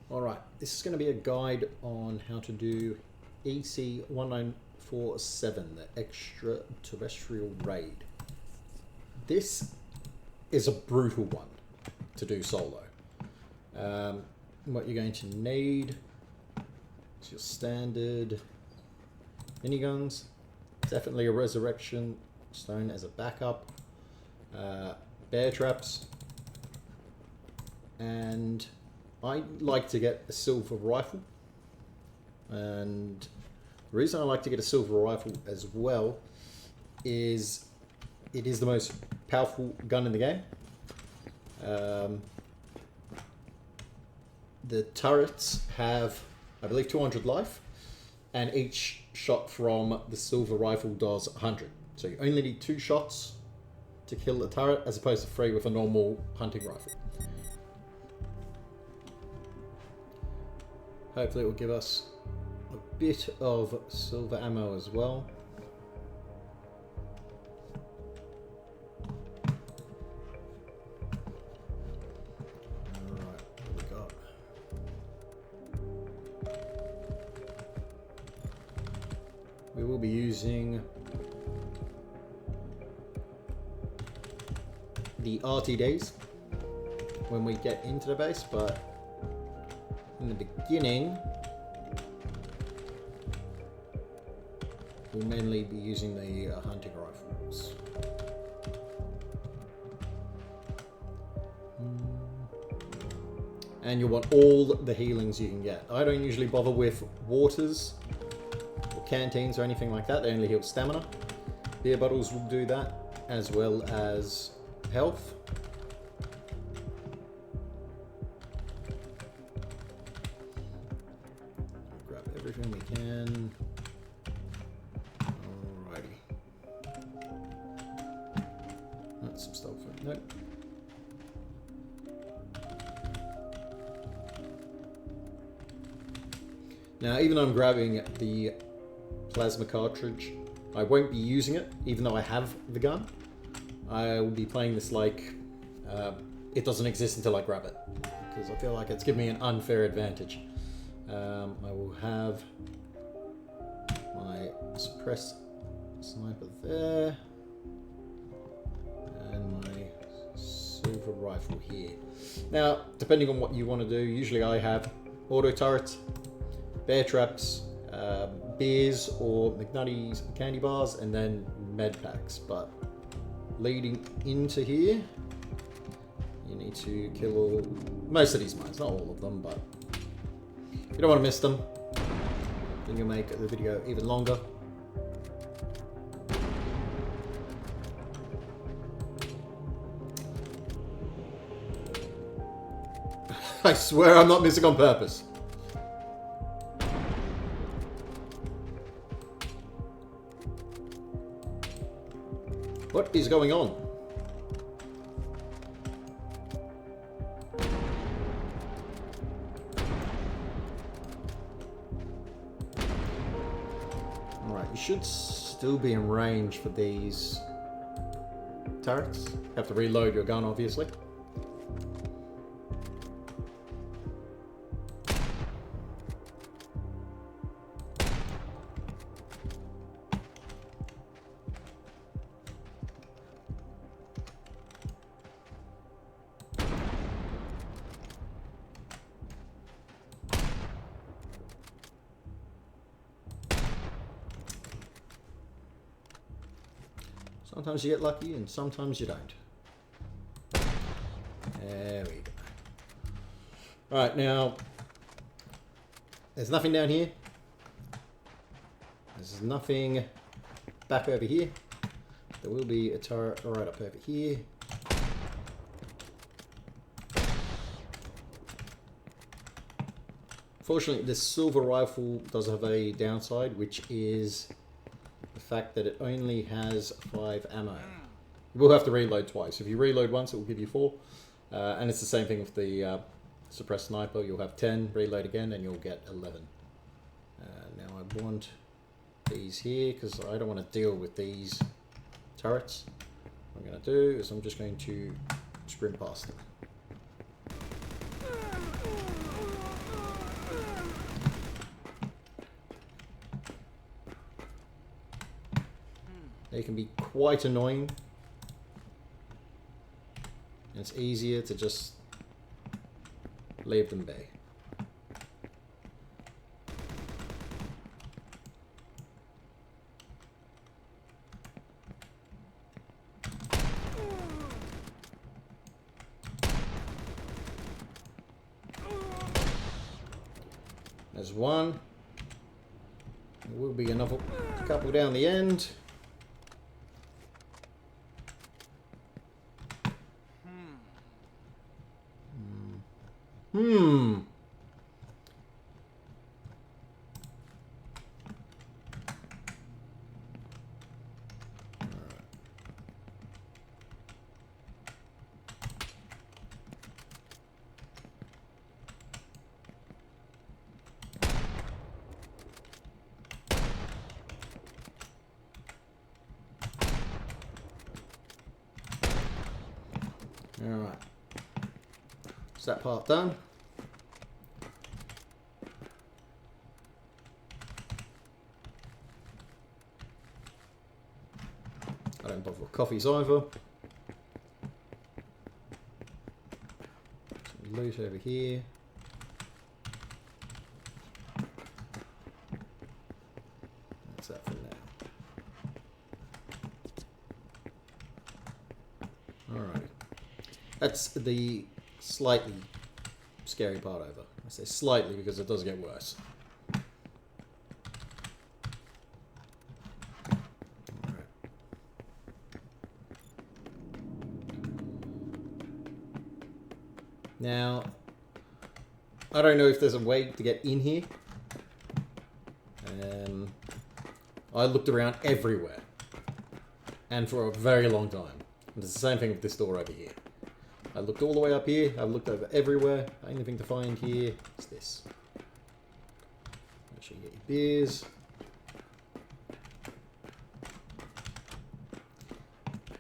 Alright, this is going to be a guide on how to do EC1947, the Extraterrestrial Raid. This is a brutal one to do solo. What you're going to need is your standard miniguns, definitely a resurrection stone as a backup, bear traps, and I like to get a silver rifle. And the reason I like to get a silver rifle as well is it is the most powerful gun in the game. The turrets have, I believe, 200 life, and each shot from the silver rifle does 100. So you only need 2 shots to kill the turret, as opposed to 3 with a normal hunting rifle. Hopefully it will give us a bit of silver ammo as well. Alright, what we got? We will be using the RTDs when we get into the base, but in the beginning we'll mainly be using the hunting rifles. And you'll want all the healings you can get. I don't usually bother with waters or canteens or anything like that. They only heal stamina. Beer bottles will do that, as well as health. Grab everything we can. Alrighty. That's some stuff. Nope. Now, even though I'm grabbing the plasma cartridge, I won't be using it, even though I have the gun. I will be playing this like it doesn't exist until I grab it, because I feel like it's giving me an unfair advantage. I will have my suppressed sniper there, and my silver rifle here. Now, depending on what you want to do, usually I have auto turrets, bear traps, beers or McNutty's candy bars, and then med packs. But leading into here, you need to kill most of these mines, not all of them, but you don't want to miss them. Then you'll make the video even longer. I swear I'm not missing on purpose. What is going on? Alright, you should still be in range for these turrets. You have to reload your gun, obviously. Sometimes you get lucky and sometimes you don't. There we go. Right, now, there's nothing down here. There's nothing back over here. There will be a turret right up over here. Fortunately, this silver rifle does have a downside, which is the fact that it only has 5 ammo. You will have to reload twice. If you reload once, it will give you 4. And it's the same thing with the suppressed sniper. You'll have 10, reload again, and you'll get 11. Now I want these here, because I don't want to deal with these turrets. What I'm going to do is I'm just going to sprint past them. They can be quite annoying. And it's easier to just leave them be. There's one. There will be another couple down the end. Alright. Is that part done? I don't bother with coffees either. Some loot over here. That's that for now. Alright. That's the slightly scary part over. I say slightly because it does get worse. Alright. Now, I don't know if there's a way to get in here. I looked around everywhere. And for a very long time. And it's the same thing with this door over here. I looked all the way up here, I looked over everywhere. The only thing to find here is this. Make sure you get your beers.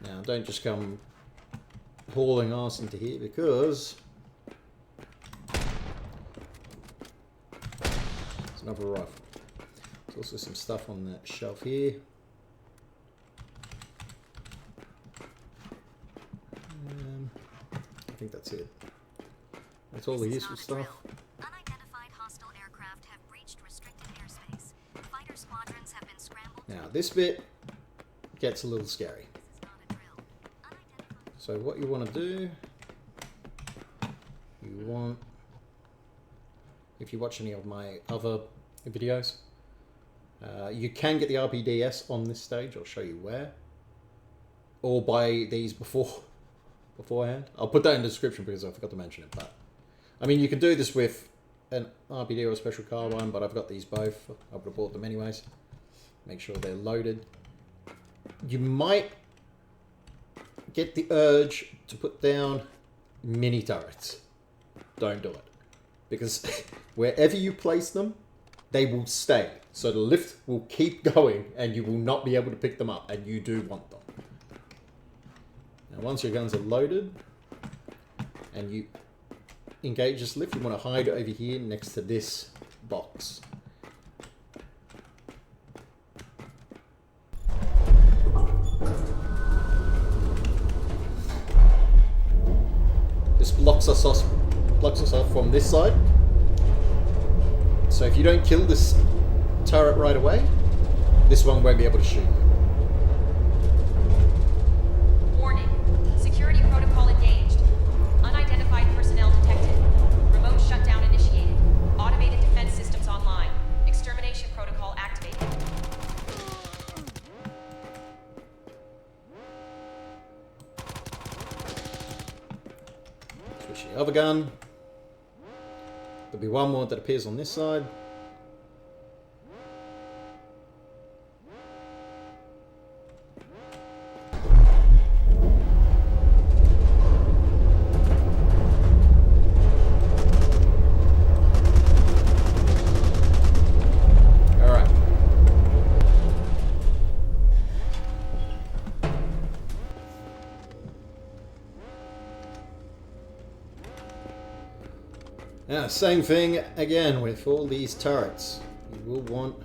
Now don't just come hauling ass into here because there's another rifle. There's also some stuff on that shelf here. I think that's it. That's all the useful stuff. Unidentified hostile aircraft have breached restricted airspace. Fighter squadrons have been scrambled. Now this bit gets a little scary. This is not a drill. So what you want to do, you want, if you watch any of my other videos, you can get the RPDS on this stage. I'll show you where, or buy these beforehand. I'll put that in the description because I forgot to mention it. But I mean, you can do this with an RPD or a special carbine, but I've got these both. I would have bought them anyways. Make sure they're loaded. You might get the urge to put down mini turrets. Don't do it, because wherever you place them, they will stay. So the lift will keep going and you will not be able to pick them up, and you do want them. Now once your guns are loaded and you engage this lift, you want to hide over here next to this box. This blocks us off from this side. So if you don't kill this turret right away, this one won't be able to shoot you. Warning. Security protocol engaged. Unidentified personnel detected. Remote shutdown initiated. Automated defense systems online. Extermination protocol activated. Switch the other gun. There'll be one more that appears on this side. Alright. Now, same thing again with all these turrets. You will want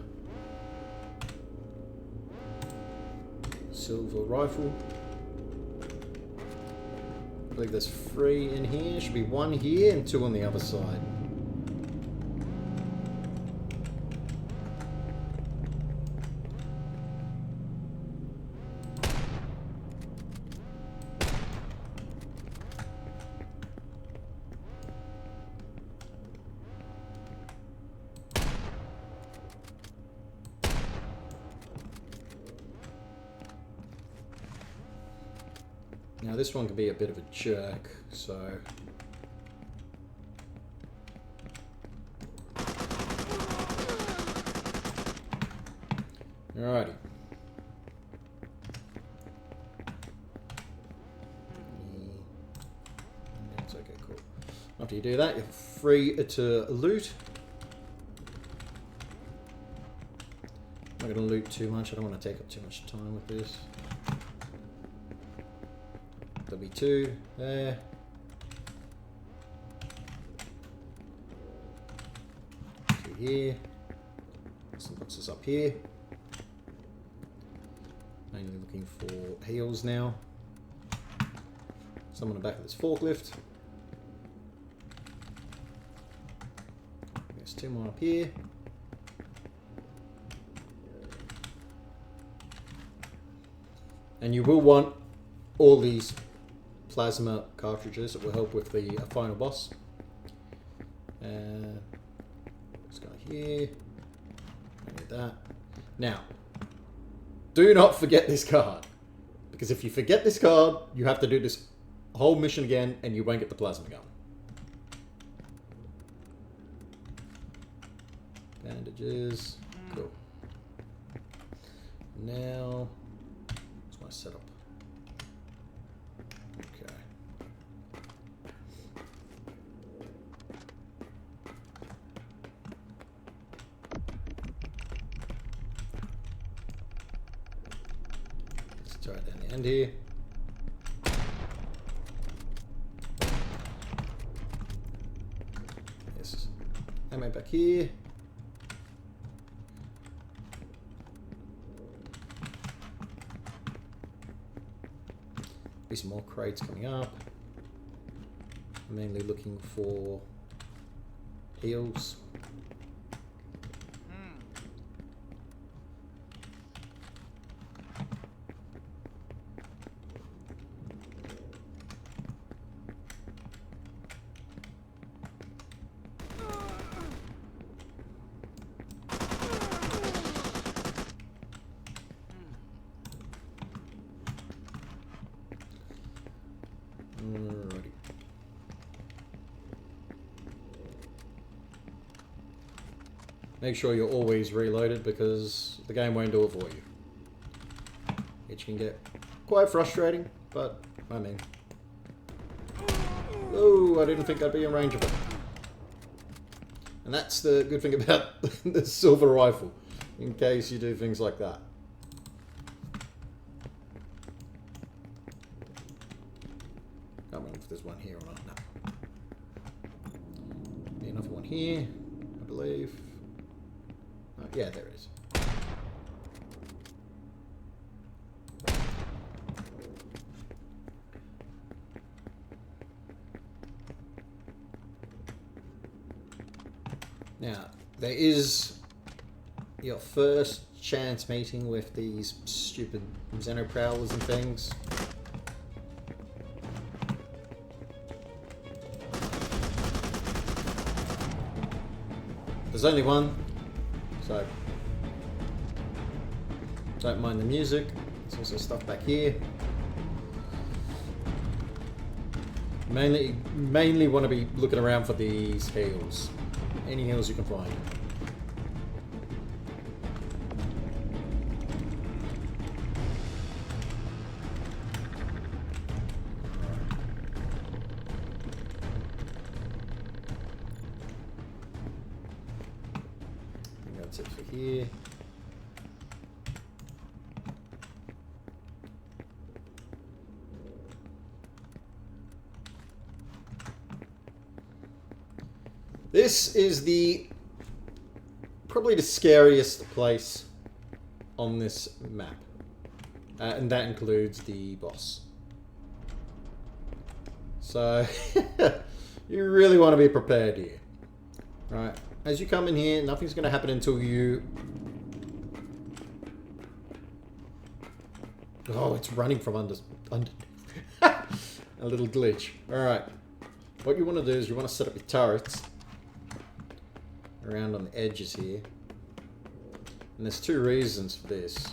silver rifle. I believe there's 3 in here. Should be 1 here and 2 on the other side. Now this one can be a bit of a jerk, so... Alrighty. That's okay, cool. After you do that, you're free to loot. I'm not going to loot too much, I don't want to take up too much time with this. There'll be 2 there. Two here. Some boxes up here. Mainly looking for heals now. Some on the back of this forklift. There's 2 more up here. And you will want all these plasma cartridges that will help with the final boss. This guy here. I need that. Now, do not forget this card. Because if you forget this card, you have to do this whole mission again and you won't get the plasma gun. Bandages. Cool. Now, what's my setup? Okay. Let's try it down the end here. Yes. Ammo back here. Some more crates coming up. I'm mainly looking for heals. Alrighty. Make sure you're always reloaded because the game won't do it for you. Which can get quite frustrating, but I mean... Oh, I didn't think I'd be in range of it. And that's the good thing about the silver rifle, in case you do things like that. I don't know if there's one here or not. No. Another one here, I believe. Oh, yeah, there it is. Now, there is your first chance meeting with these stupid Xenoprowlers and things. There's only one, so don't mind the music. There's also stuff back here. Mainly want to be looking around for these heals. Any heals you can find. That's it for here. This is probably the scariest place on this map. and that includes the boss. So you really want to be prepared here. Right, as you come in here, nothing's going to happen until you... Oh, it's running from under. A little glitch. Alright, what you want to do is you want to set up your turrets around on the edges here. And there's two reasons for this.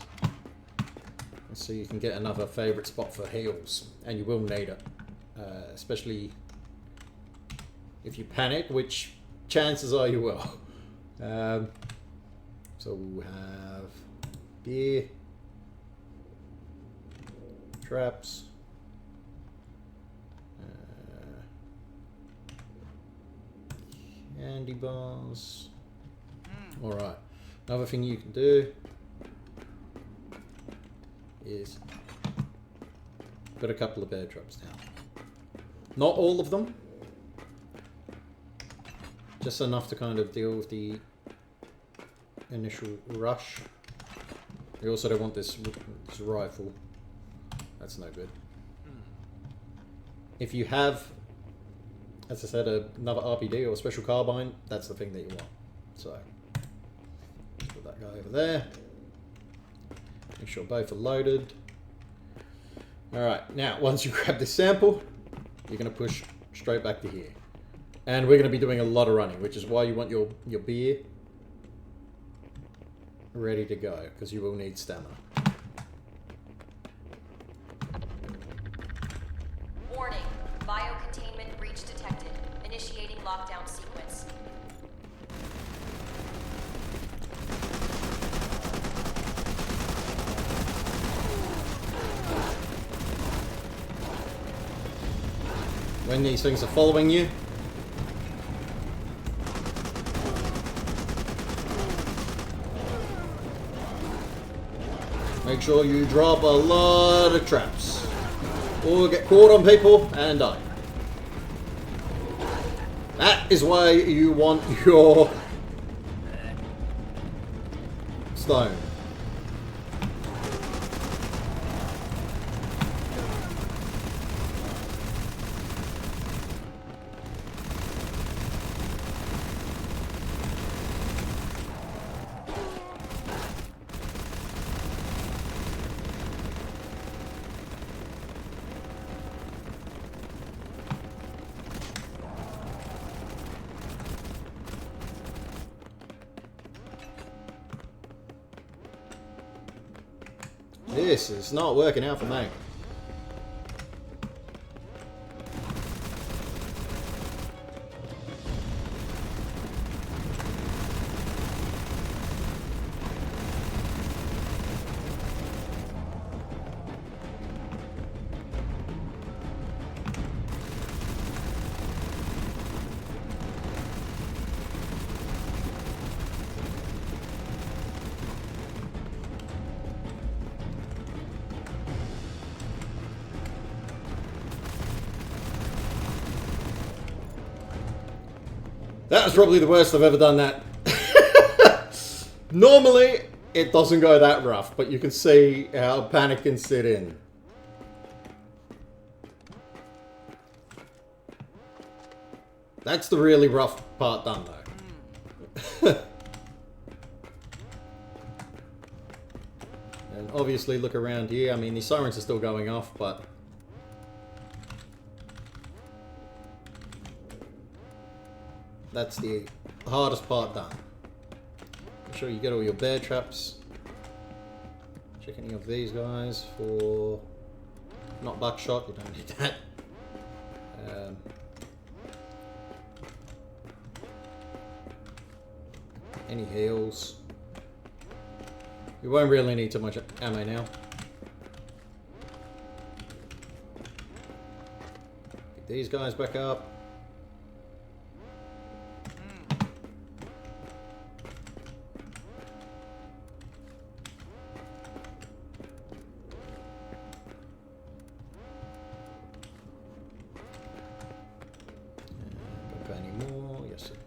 So you can get another favourite spot for heals, and you will need it. Especially if you panic, which chances are you will. So we'll have beer, traps, candy bars. Alright, another thing you can do is put a couple of bear traps down. Not all of them, just enough to kind of deal with the initial rush. You also don't want this rifle. That's no good. If you have, as I said, another RPD or special carbine, that's the thing that you want. So, put that guy over there. Make sure both are loaded. Alright, now once you grab this sample, you're going to push straight back to here. And we're going to be doing a lot of running, which is why you want your beer ready to go, because you will need stamina. Warning. Biocontainment breach detected. Initiating lockdown sequence. When these things are following you, make sure you drop a lot of traps, or get caught on people and die. That is why you want your stone. This is not working out for me. That was probably the worst I've ever done that. Normally, it doesn't go that rough, but you can see how panic can sit in. That's the really rough part done, though. And obviously, look around here. I mean, the sirens are still going off, but... that's the hardest part done. Make sure you get all your bear traps. Check any of these guys for... not buckshot, you don't need that. Any heals. You won't really need too much ammo now. Get these guys back up.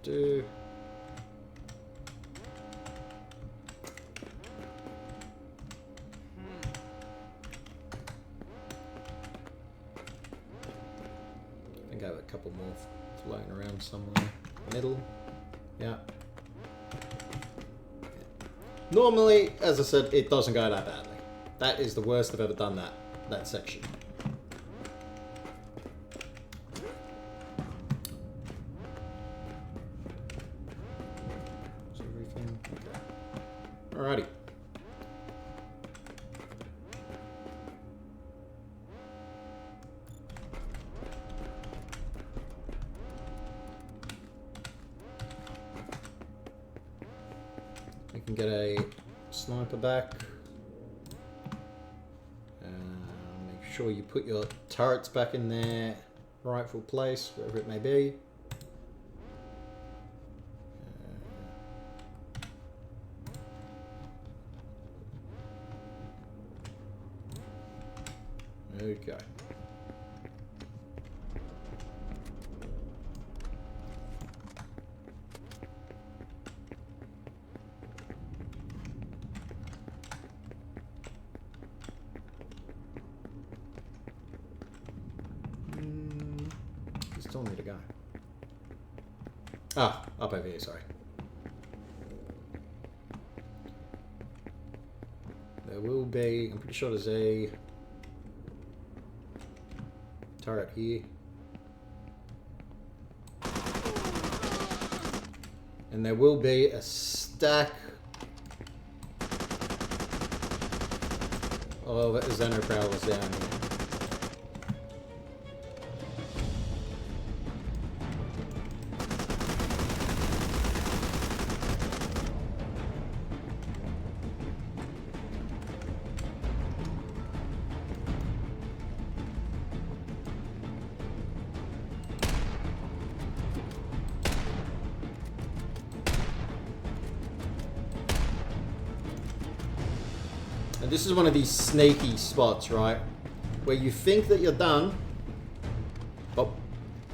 Do. floating around somewhere. Middle. Yeah. Normally, as I said, it doesn't go that badly. That is the worst I've ever done that section. Is everything? Okay. Alrighty. We can get a sniper back. Make sure you put your turrets back in their rightful place, wherever it may be. Okay. You still need to go. Ah, up over here, sorry. There will be, I'm pretty sure there's a turret here. And there will be a stack of Xenoprowlers down here. And this is one of these sneaky spots, right? Where you think that you're done, but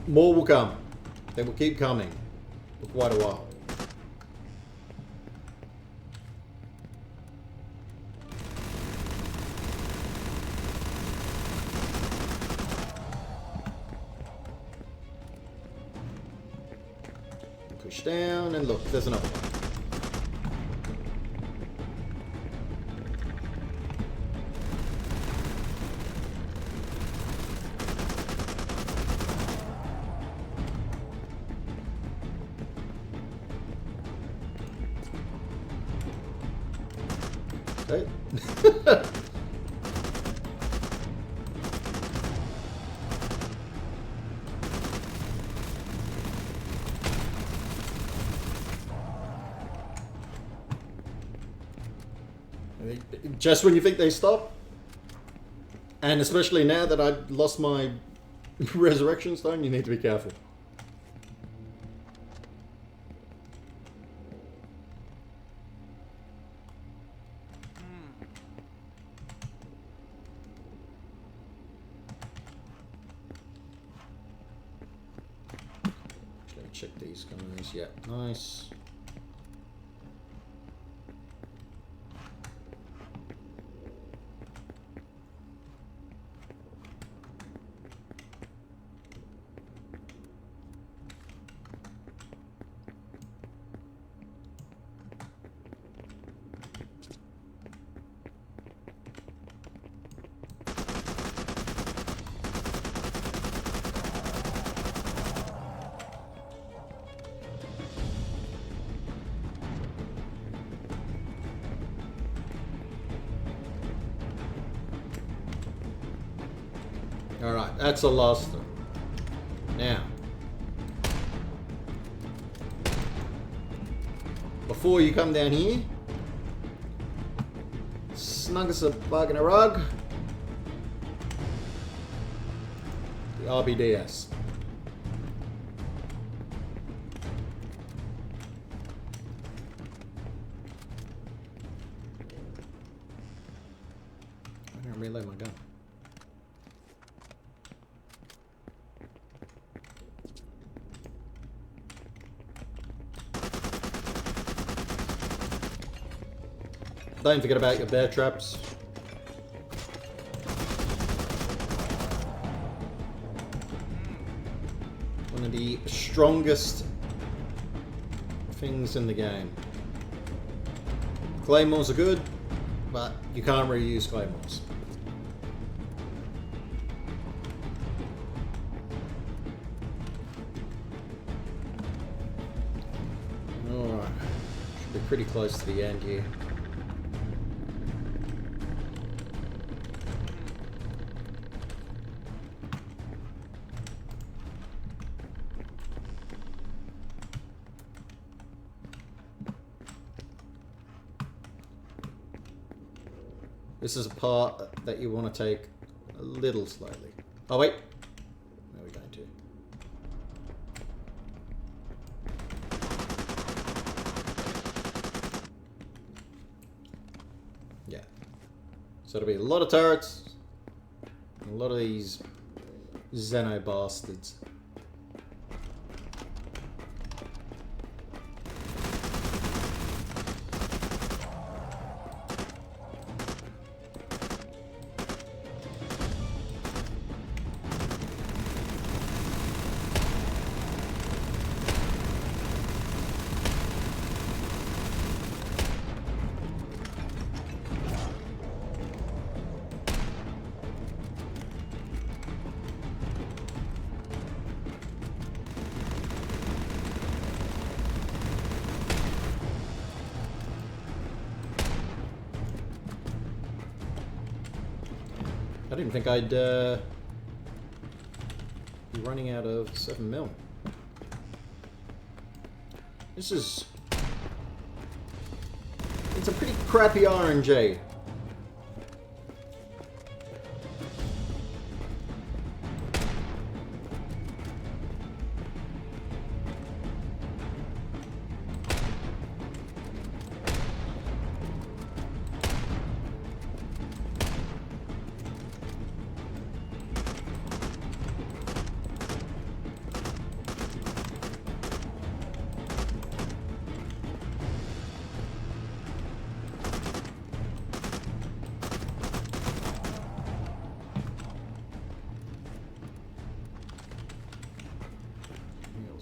more will come. They will keep coming for quite a while. Push down and look, there's another one. Okay. Just when you think they stop, and especially now that I've lost my resurrection stone, you need to be careful. Check these guys. Yeah, nice. Alright, that's the last one. Now, before you come down here, snug as a bug in a rug, the RBDS. I don't reload my gun. Don't forget about your bear traps. When of the strongest things in the game. Claymores are good, but you can't really use claymores. Alright, should be pretty close to the end here. This is a part that you want to take a little slowly. Oh wait, where are we going to? Yeah. So there'll be a lot of turrets, and a lot of these Xeno bastards. I didn't think I'd be running out of 7mm. This is... It's a pretty crappy RNG.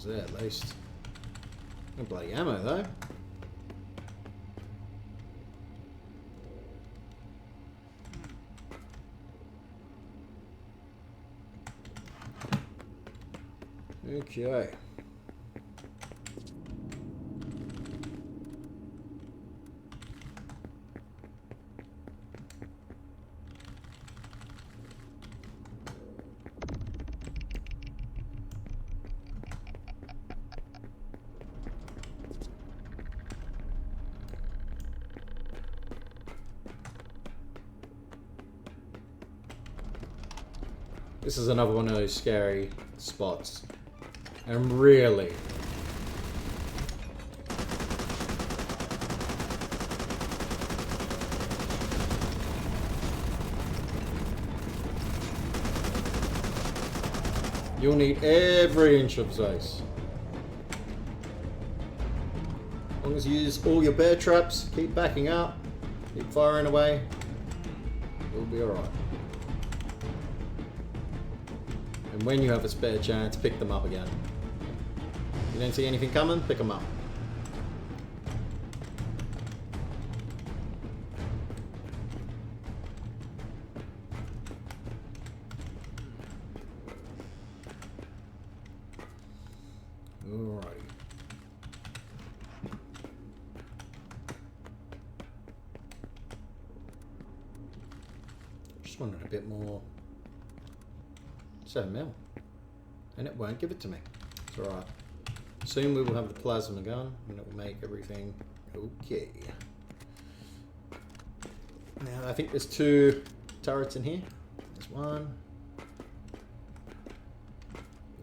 There at least. No bloody ammo though. Okay. This is another one of those scary spots. And really... You'll need every inch of space. As long as you use all your bear traps, keep backing up, keep firing away, you'll be alright. And when you have a spare chance, pick them up again. You don't see anything coming, pick them up. Alrighty. Just wanted a bit more 7mm, and it won't give it to me. It's alright. Soon we will have the plasma gun, and it will make everything okay. Now I think there's 2 turrets in here. There's one.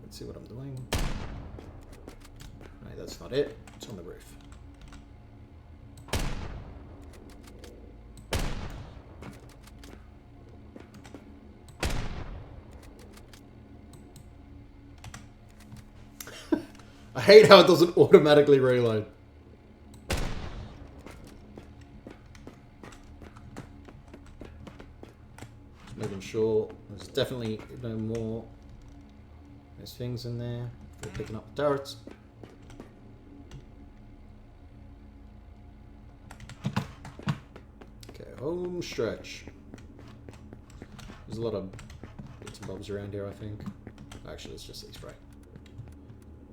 Let's see what I'm doing. No, that's not it. It's on the roof. I hate how it doesn't automatically reload. Just making sure there's definitely no more. There's things in there. We're picking up the turrets. Okay, home stretch. There's a lot of bits and bobs around here, I think. Actually, it's just X-ray.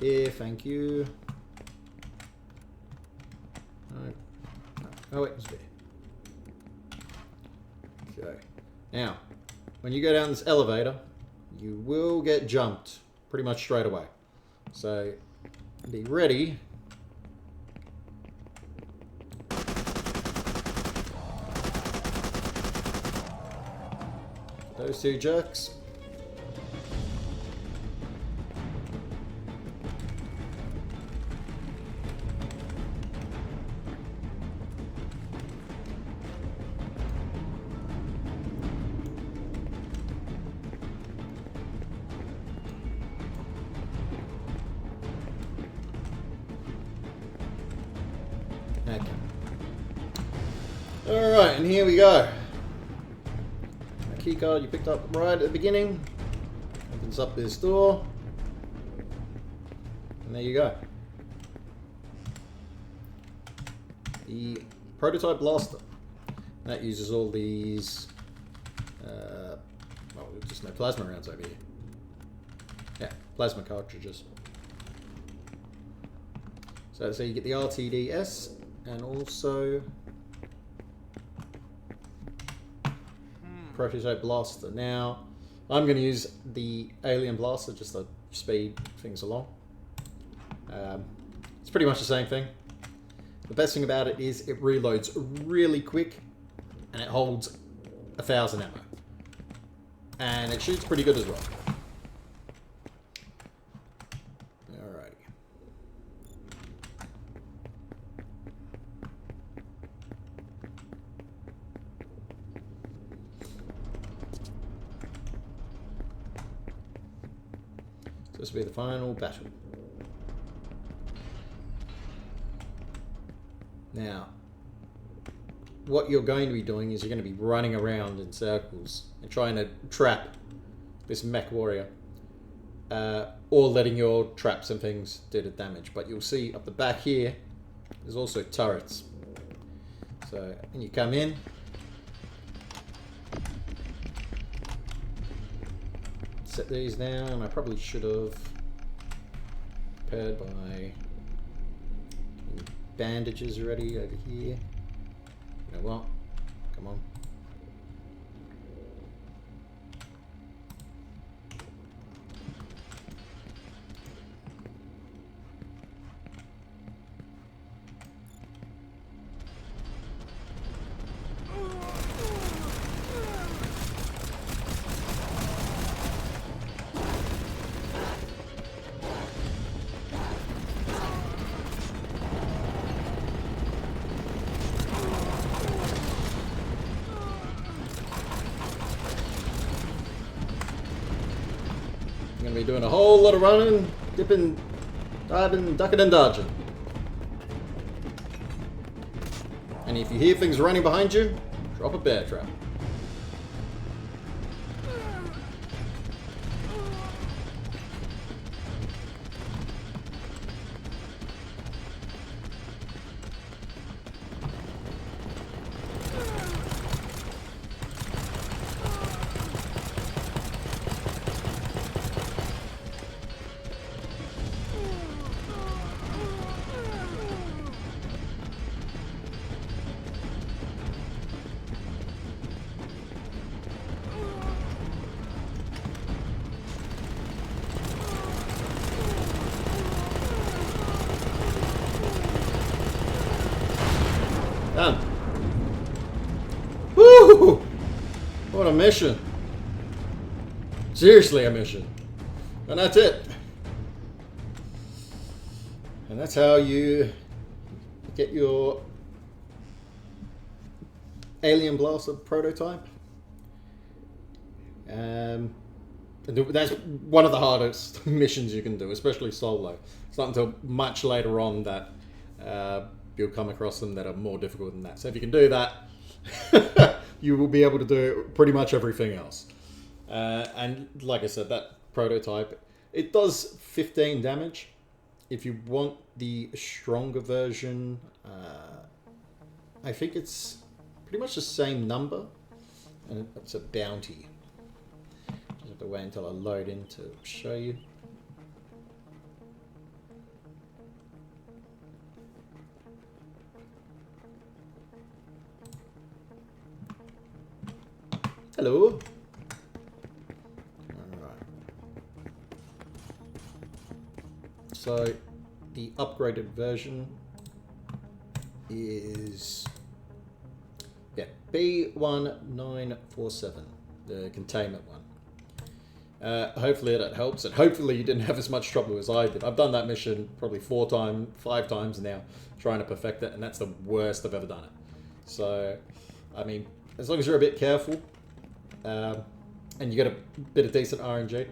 Yeah, thank you. No. Oh wait, it's there. Okay. Now, when you go down this elevator, you will get jumped pretty much straight away. So, be ready. Those two jerks. Okay. Alright, and here we go. A key card you picked up right at the beginning. Opens up this door. And there you go. The prototype blaster. That uses all these... well, just no plasma rounds over here. Yeah, plasma cartridges. So you get the RTDS. And also prototype blaster. Now I'm going to use the alien blaster just to speed things along. It's pretty much the same thing. The best thing about it is it reloads really quick and it holds 1,000 ammo. And it shoots pretty good as well. This will be the final battle. Now, what you're going to be doing is you're going to be running around in circles and trying to trap this mech warrior, or letting your traps and things do the damage. But you'll see up the back here, there's also turrets. So, when you come in, set these down. I probably should have prepared my bandages already over here. You know what? Come on. I'm going to be doing a whole lot of running, dipping, diving, ducking and dodging. And if you hear things running behind you, drop a bear trap. Done. Woo! What a mission. Seriously, a mission. And that's it. And that's how you get your alien blaster prototype. That's one of the hardest missions you can do, especially solo. It's not until much later on that you'll come across them that are more difficult than that. So if you can do that, you will be able to do pretty much everything else. And like I said, that prototype, It does 15 damage. If you want the stronger version, I think it's pretty much the same number, and it's a bounty. Just have to wait until I load in to show you. Hello. Alright. So the upgraded version is B1947, the containment one. Hopefully that helps, and hopefully you didn't have as much trouble as I did. I've done that mission probably 5 times now, trying to perfect it, and that's the worst I've ever done it. So, I mean, as long as you're a bit careful, and you get a bit of decent RNG,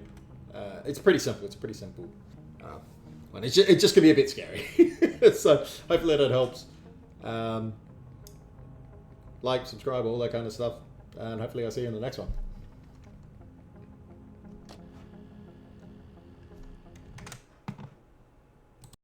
it's pretty simple. It's pretty simple. And it just can be a bit scary. So hopefully that helps. Like, subscribe, all that kind of stuff, and hopefully I'll see you in the next one.